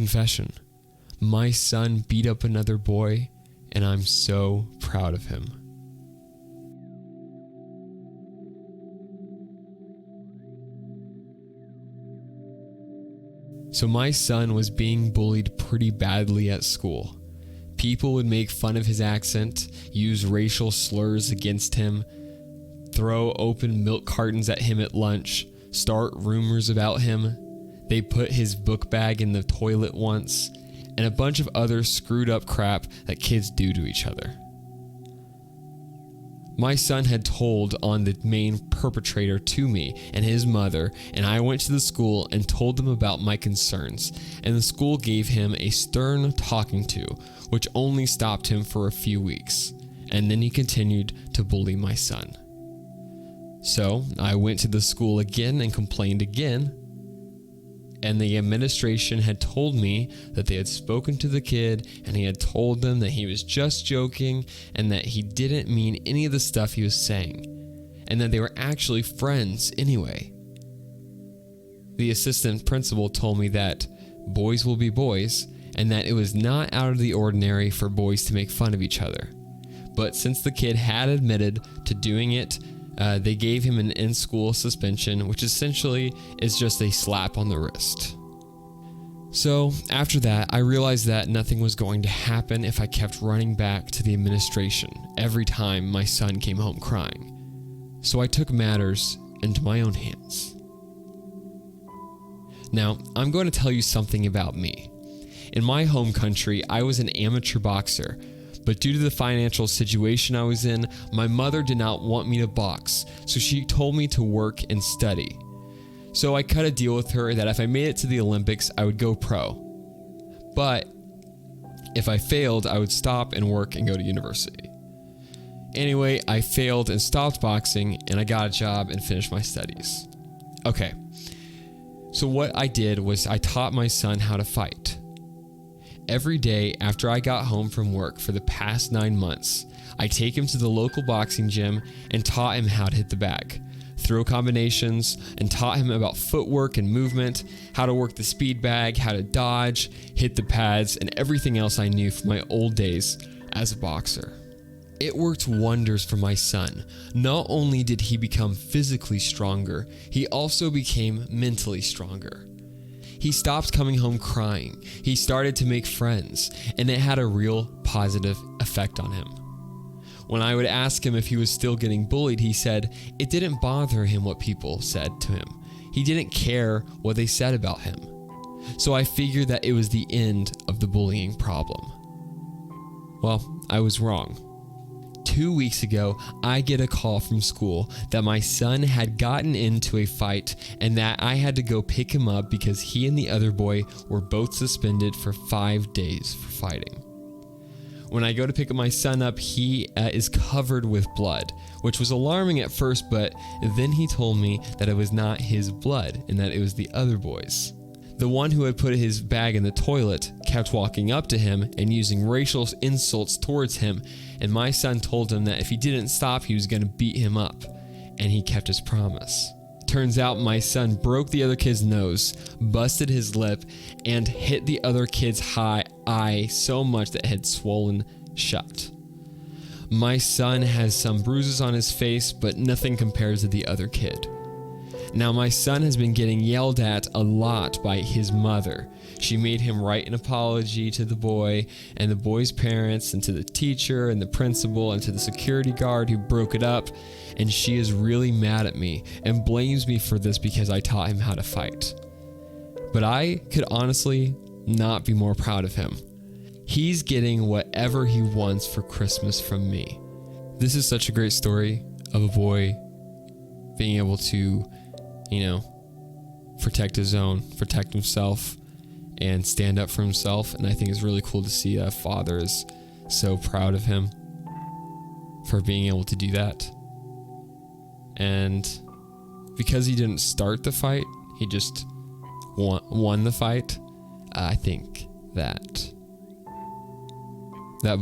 Confession. My son beat up another boy, and I'm so proud of him. So my son was being bullied pretty badly at school. People would make fun of his accent, use racial slurs against him, throw open milk cartons at him at lunch, start rumors about him. They put his book bag in the toilet once, and a bunch of other screwed up crap that kids do to each other. My son had told on the main perpetrator to me and his mother, and I went to the school and told them about my concerns, and the school gave him a stern talking to, which only stopped him for a few weeks, and then he continued to bully my son. So I went to the school again and complained again, and the administration had told me that they had spoken to the kid and he had told them that he was just joking and that he didn't mean any of the stuff he was saying, and that they were actually friends anyway. The assistant principal told me that boys will be boys and that it was not out of the ordinary for boys to make fun of each other. But since the kid had admitted to doing it, they gave him an in-school suspension, which essentially is just a slap on the wrist. So after that, I realized that nothing was going to happen if I kept running back to the administration every time my son came home crying. So I took matters into my own hands. Now, I'm going to tell you something about me. In my home country, I was an amateur boxer. But due to the financial situation I was in, my mother did not want me to box, so she told me to work and study. So I cut a deal with her that if I made it to the Olympics, I would go pro. But if I failed, I would stop and work and go to university. Anyway, I failed and stopped boxing, and I got a job and finished my studies. Okay, so what I did was I taught my son how to fight. Every day after I got home from work for the past 9 months, I take him to the local boxing gym and taught him how to hit the bag, throw combinations, and taught him about footwork and movement, how to work the speed bag, how to dodge, hit the pads, and everything else I knew from my old days as a boxer. It worked wonders for my son. Not only did he become physically stronger, he also became mentally stronger. He stopped coming home crying. He started to make friends, and it had a real positive effect on him. When I would ask him if he was still getting bullied, he said it didn't bother him what people said to him. He didn't care what they said about him. So I figured that it was the end of the bullying problem. Well, I was wrong. 2 weeks ago, I get a call from school that my son had gotten into a fight and that I had to go pick him up because he and the other boy were both suspended for 5 days for fighting. When I go to pick my son up, he is covered with blood, which was alarming at first, but then he told me that it was not his blood and that it was the other boy's. The one who had put his bag in the toilet kept walking up to him and using racial insults towards him, and my son told him that if he didn't stop, he was going to beat him up, and he kept his promise. Turns out my son broke the other kid's nose, busted his lip, and hit the other kid's eye so much that it had swollen shut. My son has some bruises on his face, but nothing compares to the other kid. Now my son has been getting yelled at a lot by his mother. She made him write an apology to the boy and the boy's parents and to the teacher and the principal and to the security guard who broke it up, and she is really mad at me and blames me for this because I taught him how to fight. But I could honestly not be more proud of him. He's getting whatever he wants for Christmas from me. This is such a great story of a boy being able to protect his own, protect himself, and stand up for himself. And I think it's really cool to see that father is so proud of him for being able to do that. And because he didn't start the fight, he just won the fight. I think that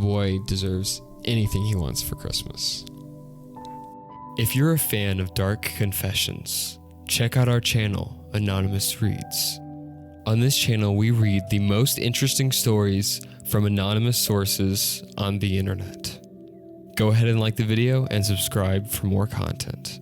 boy deserves anything he wants for Christmas. If you're a fan of dark confessions, check out our channel, Anonymous Reads. On this channel, we read the most interesting stories from anonymous sources on the internet. Go ahead and like the video and subscribe for more content.